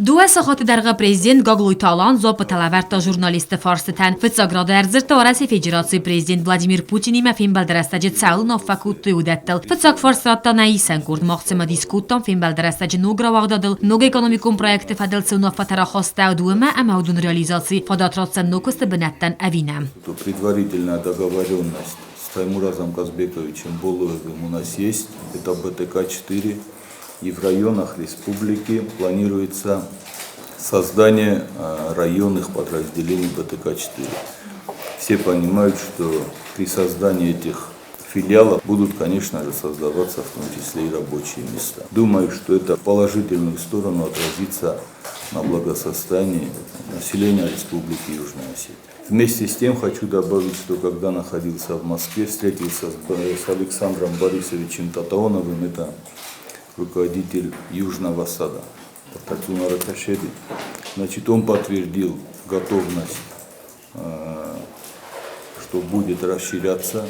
Dua saxatı dərgə prezident Qaqluy Talan zopı tələvərtə jurnalisti farsitən Fitsagrada ərzirtə Orasiya Federasiya prezident Vladimir Putin mə filmbəldirəstəcə cəlunov fəkutu udətdil. Fitsak farsratda nəyisən kurd maqsima diskuttan filmbəldirəstəcə nogra vaqdadil noga ekonomikum projekti fədilsi unafatara xosta udumə əməudun realizasi fadatratsa nokusti binəttən əvinəm. Предварительная договоренность с Таймуразом Казбековичем Болоевым у нас есть. Это БТК-4. И в районах республики планируется создание районных подразделений БТК-4. Все понимают, что при создании этих филиалов будут, конечно же, создаваться в том числе и рабочие места. Думаю, что это в положительную сторону отразится на благосостоянии населения Республики Южная Осетия. Вместе с тем хочу добавить, что когда находился в Москве, встретился с Александром Борисовичем Татаоновым, это руководитель Южного сада. Значит, он подтвердил готовность, что будет расширяться.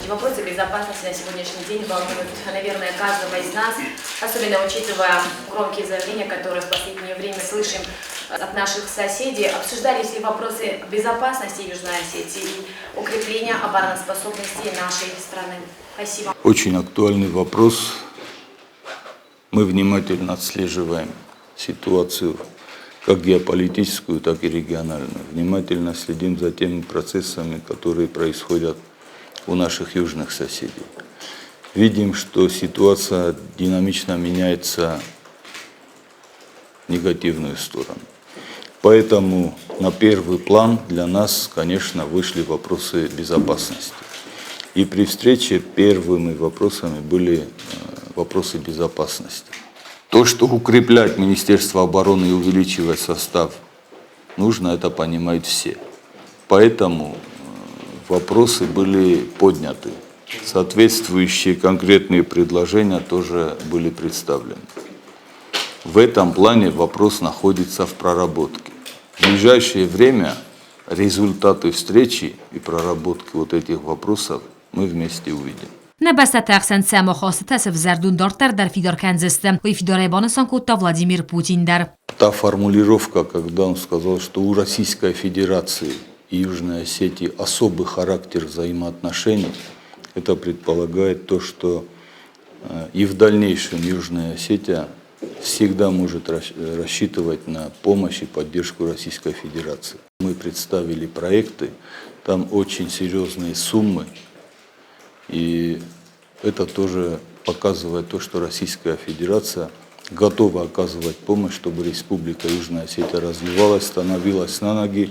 Вопросы безопасности на сегодняшний день волнуют, наверное, каждого из нас, особенно учитывая громкие заявления, которые в последнее время слышим от наших соседей. Обсуждались ли вопросы безопасности Южной Осетии и укрепления обороноспособности нашей страны? Спасибо. Очень актуальный вопрос. Мы внимательно отслеживаем ситуацию, как геополитическую, так и региональную. Внимательно следим за теми процессами, которые происходят у наших южных соседей. Видим, что ситуация динамично меняется в негативную сторону. Поэтому на первый план для нас, конечно, вышли вопросы безопасности. И при встрече первыми вопросами были вопросы безопасности. То, что укреплять Министерство обороны и увеличивать состав нужно, это понимают все. Поэтому вопросы были подняты. Соответствующие конкретные предложения тоже были представлены. В этом плане вопрос находится в проработке. В ближайшее время результаты встречи и проработки вот этих вопросов мы вместе увидим. Небесте тахсен сема хосте сев зердун дортер дар фидор кензесте, и фидоре банасан кутта Владимир Путин дар. Та формулировка, когда он сказал, что у Российской Федерации и Южной Осетии особый характер взаимоотношений, это предполагает то, что и в дальнейшем Южная Осетия всегда может рассчитывать на помощь и поддержку Российской Федерации. Мы представили проекты, там очень серьезные суммы, и это тоже показывает то, что Российская Федерация готова оказывать помощь, чтобы Республика Южная Осетия развивалась, становилась на ноги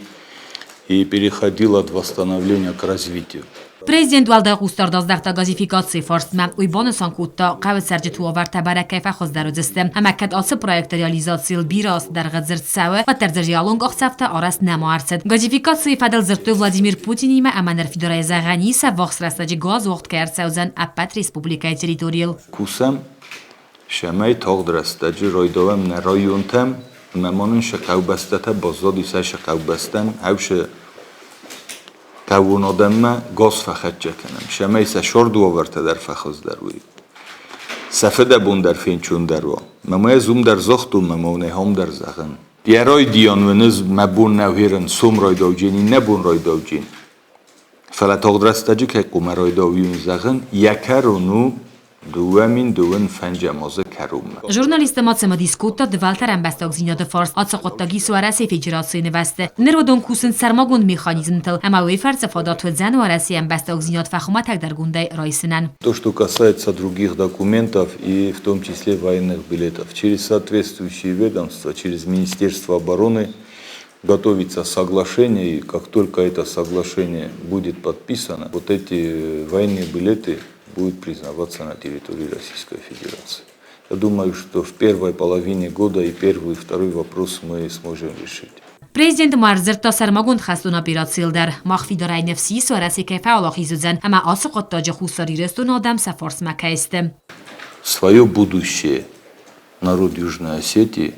и переходила от восстановления к развитию. Prezident Valda Qustardazdaxta gazifikasiya farsma uybanısan kutta qavit sərci tuavar təbərəkə fəxozdar ödüstüm. Əməkət ası proyekta realizasiyel bir as dərgət zırtsəvə və tərzəriyalong axsafta aras nəmarsid. Gazifikasiya fədəl zırtı Vladimir Putin imə əmənər fidoraya zəğəni isə vaxt sırasıcı qaz vaxt kərtsəvzən əppət Respublikaya teritoriyel. Kusəm şəməy tağdırəstəci roydovəm nə rayontəm məmanın şəkavbəstətə bazad isə şəkavbəstən həvşə توانادم گاز فخت کنم شمه ise شرد و ورته در فخز دروی سفده بون در فینچون دروا ممای زوم در زخت و ممونه هم در زغن دیرای دیان و نز مبون نوهرن سوم رای داوجینی نبون رای داوجین فلت آدرستجی که قوم رای داویون زغن یکرونو دوامین دوون فنج مازه کروم. Журналисты мацема дискутта девалтерен бесток зинады фарс ацақоттаги суараси федерации невесте. Нерводон кусен сармагунд механизмтел, ама уйфарца фадат вэдзен уарасиен бесток зинад фахуматак даргундай райсинен. То, что касается других документов и в том числе военных билетов, через соответствующие ведомства, через Министерство обороны готовится соглашение, и как только это соглашение будет подписано, вот эти военные билеты будет признаваться на территории Российской Федерации. Я думаю, что в первой половине года и первый и второй вопрос мы сможем решить. Prezident Marzirta sarmagund xastuna operatsiyelder. Maxfidoraj nefsi suarasi ke фаалахизудзен, ама асықоттажы хусари рестун адам сафарс макаисты. Свое будущее народ Южной Осетии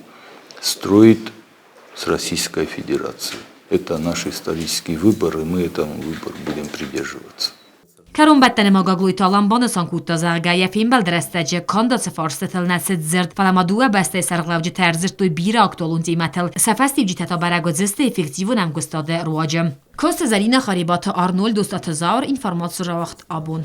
строит с Российской Федерацией. Это наш исторический выбор, и мы этому выбору будем придерживаться. Karon bettene gagluj talan banısan kutta zargaya film belderestece kandası farsetel nesit zirt falamadua beste serglavci terzirt duy bira aktolun timetel sefesti vciteta baragodziste efektivu nem gustade ruacem. Kost zarina خریبات آرنولد دوست تزار اینفرماسیون را وقت آبون.